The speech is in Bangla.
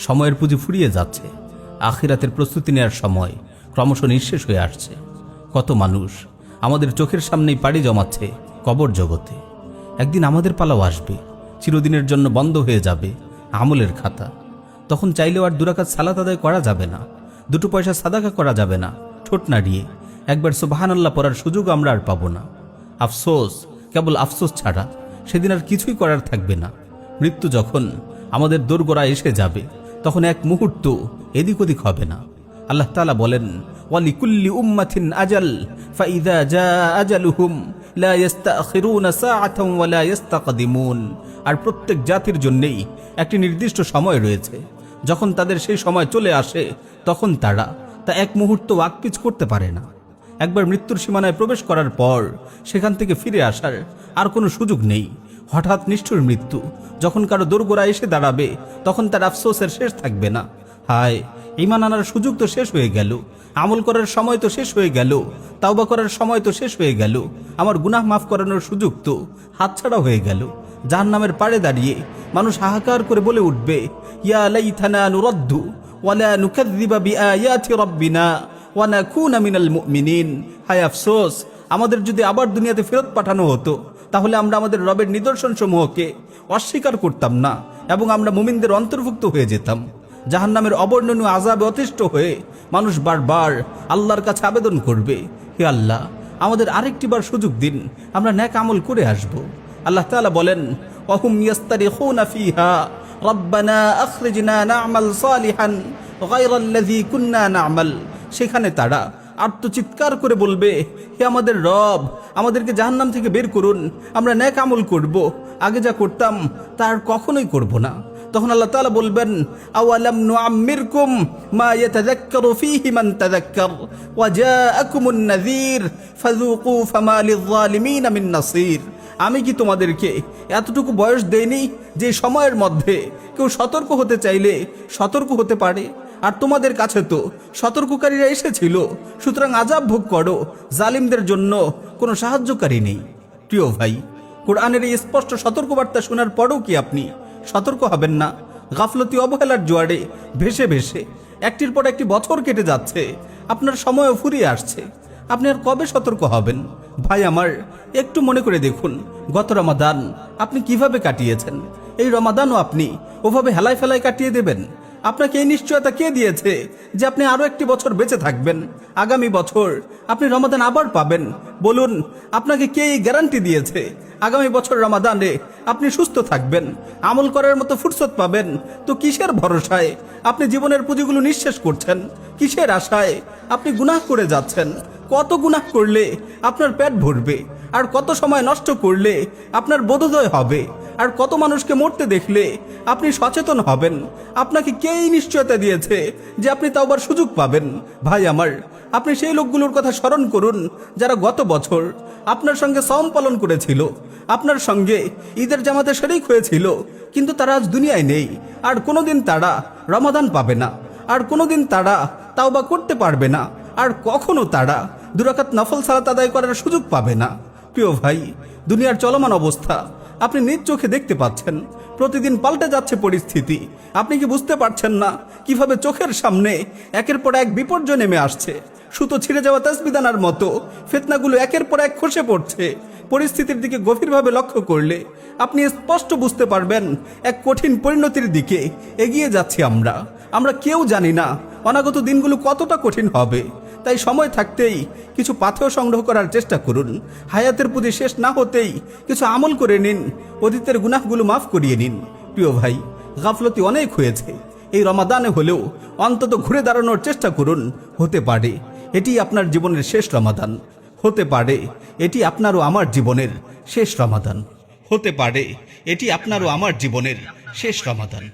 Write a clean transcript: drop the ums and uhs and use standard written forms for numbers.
সময়ের পুঁজি ফুরিয়ে যাচ্ছে, আখিরাতের প্রস্তুতি নেওয়ার সময় ক্রমশ নিঃশেষ হয়ে আসছে। কত মানুষ আমাদের চোখের সামনেই পাড়ি জমাচ্ছে কবর জগতে। একদিন আমাদের পালাও আসবে, চিরদিনের জন্য বন্ধ হয়ে যাবে আমলের খাতা। তখন চাইলেও আর দুরাকাত সালাত আদায় করা যাবে না, দুটো পয়সা সাদাকা করা যাবে না, ঠোঁট নাড়িয়ে একবার সুবহানাল্লাহ পড়ার সুযোগ আমরা আর পাবো না। আফসোস, কেবল আফসোস ছাড়া সেদিন আর কিছুই করার থাকবে না। মৃত্যু যখন আমাদের দোরগোড়ায় এসে যাবে, তখন এক মুহূর্ত এদিক ওদিক হবে না। আল্লাহ তাআলা বলেন, ওয়ালিকুল্লি উম্মাতিন আজাল ফাইযা জাআ আজালুহুম লা ইস্তাখিরুনা সাআতান ওয়া লা ইস্তাকদিমুন। আর প্রত্যেক জাতির জন্যই একটি নির্দিষ্ট সময় রয়েছে। যখন তাদের সেই সময় চলে আসে, তখন তারা তা এক মুহূর্ত ওয়াকপিচ করতে পারে না। একবার মৃত্যুর সীমানায় প্রবেশ করার পর সেখান থেকে ফিরে আসার আর কোনো সুযোগ নেই। হঠাৎ নিষ্ঠুর মৃত্যু যখন কারো দোরগোড়ায় এসে দাঁড়াবে, তখন তার আফসোসের শেষ থাকবে না। হায়, ঈমান আনার সুযোগ তো শেষ হয়ে গেল, আমল করার সময় তো শেষ হয়ে গেল, তাওবা করার সময় তো শেষ হয়ে গেল, আমার গুনাহ মাফ করানোর সুযোগ তো হাতছাড়া হয়ে গেল। জাহান্নামের পাড়ে দাঁড়িয়ে মানুষ হাহাকার করে বলে উঠবে, ইয়া লাইতানা নুরাদ্দু ওয়া লা নুকাযযিবা বিআয়াতি রাব্বিনা ওয়া নাকুনা মিনাল মুমিনিন। হায় আফসোস, আমাদের যদি আবার দুনিয়াতে ফেরত পাঠানো হতো, তাহলে আমরা আমাদের রবের নিদর্শন সমূহকে অস্বীকার করতাম না এবং আমরা মুমিনদের অন্তর্ভুক্ত হয়ে যেতাম। জাহান্নামের অবর্ণনীয় আযাবে অতিষ্ঠ হয়ে মানুষ বারবার আল্লাহর কাছে আবেদন করবে, হে আল্লাহ, আমাদের আরেকটিবার সুযোগ দিন, আমরা নেক আমল করে আসব। আল্লাহ তাআলা বলেন, ওয়াহুম ইয়াস্তারিখুনা ফিহা রাব্বানা আখরিজনা না'মাল সালিহান গায়রাল্লাযী কুন্না না'মাল। সেখানে তারা আর্তচিৎকার করে বলবে, হে আমাদের রব, আমাদেরকে জাহান্নাম থেকে বের করুন, আমরা নেক আমল করব, আগে যা করতাম তার কখনোই করব না। তখন আল্লাহ তাআলা বলবেন, আওয়ালাম নুআম্মিরকুম মা ইয়াতাযাক্কারু ফীহি মান তাযাক্কার ওয়া জাআকুমুন নাযীর ফাযুকু ফামা লিয-যালিমিনা মিন নাসীর। আমি কি তোমাদেরকে এতটুকু বয়স দেইনি যে সময়ের মধ্যে কেউ সতর্ক হতে চাইলে সতর্ক হতে পারে? আর তোমাদের কাছে তো সতর্ককারীরা এসেছিল, সুতরাং আযাব ভোগ করো, জালিমদের জন্য কোনো সাহায্যকারী নেই। প্রিয় ভাই, কোরআনের এই স্পষ্ট সতর্কবার্তা শোনার পরেও কি আপনি সতর্ক হবেন না? গাফলতি অবহেলার জোয়ারে ভেসে ভেসে একটির পর একটি বছর কেটে যাচ্ছে, আপনার সময়ও ফুরিয়ে আসছে, আপনি আর কবে সতর্ক হবেন? ভাই আমার, একটু মনে করে দেখুন, গত রমাদান আপনি কিভাবে কাটিয়েছেন? এই রমাদানও আপনি ওভাবে হেলায় ফেলায় কাটিয়ে দেবেন? আপনাকে এই নিশ্চয়তা কে দিয়েছে যে আপনি আরো একটি বছর বেঁচে থাকবেন? আগামী বছর আপনি রমাদান আবার পাবেন? বলুন, আপনাকে কে এই গ্যারান্টি দিয়েছে আগামী বছর রমাদানে আপনি সুস্থ থাকবেন, আমল করার মতো ফুরসত পাবেন? তো কিসের ভরসায় আপনি জীবনের পুঁজিগুলো নিঃশেষ করছেন? কিসের আশায় আপনি গুনাহ করে যাচ্ছেন? কত গুনাহ করলে আপনার পেট ভরবে? আর কত সময় নষ্ট করলে আপনার বোধোদয় হবে? আর কত মানুষকে মরতে দেখলে আপনি সচেতন হবেন? আপনাকে কে এই নিশ্চয়তা দিয়েছে যে আপনি তাওবার সুযোগ পাবেন? ভাই আমার, আপনি সেই লোকগুলোর কথা স্মরণ করুন যারা গত বছর আপনার সঙ্গে সওম পালন করেছিল, আপনার সঙ্গে ঈদের জামাতে শরীক হয়েছিল, কিন্তু তারা আজ দুনিয়ায় নেই। আর কোনোদিন তারা রমাদান পাবে না, আর কোনোদিন তারা তাওবা করতে পারবে না, আর কখনো তারা দুরাকাত নফল সালাত আদায় করার সুযোগ পাবে না। প্রিয় ভাই, দুনিয়ার চলমান অবস্থা আপনি নিজ চোখে দেখতে পাচ্ছেন, প্রতিদিন পাল্টে যাচ্ছে পরিস্থিতি। আপনি কি বুঝতে পারছেন না কিভাবে চোখের সামনে একের পর এক বিপর্যয় নেমে আসছে? সুতো ছিঁড়ে যাওয়া তাসবিদানার মতো ফিতনাগুলো একের পর এক খসে পড়ছে। পরিস্থিতির দিকে গভীরভাবে লক্ষ্য করলে আপনি স্পষ্ট বুঝতে পারবেন এক কঠিন পরিণতির দিকে এগিয়ে যাচ্ছি আমরা কেউ জানি না অনাগত দিনগুলো কতটা কঠিন হবে। তাই সময় থাকতেই কিছু পাথেয় সংগ্রহ করার চেষ্টা করুন। হায়াতের পুঁজি শেষ না হতেই কিছু আমল করে নিন, অতীতের গুনাহগুলো মাফ করিয়ে নিন। প্রিয় ভাই, গাফলতি অনেক হয়েছে, এই রমাদানে হলেও অন্তত ঘুরে দাঁড়ানোর চেষ্টা করুন। হতে পারে এটি আপনার জীবনের শেষ রমাদান, হতে পারে এটি আপনারও আমার জীবনের শেষ রমাদান, হতে পারে এটি আপনারও আমার জীবনের শেষ রমাদান।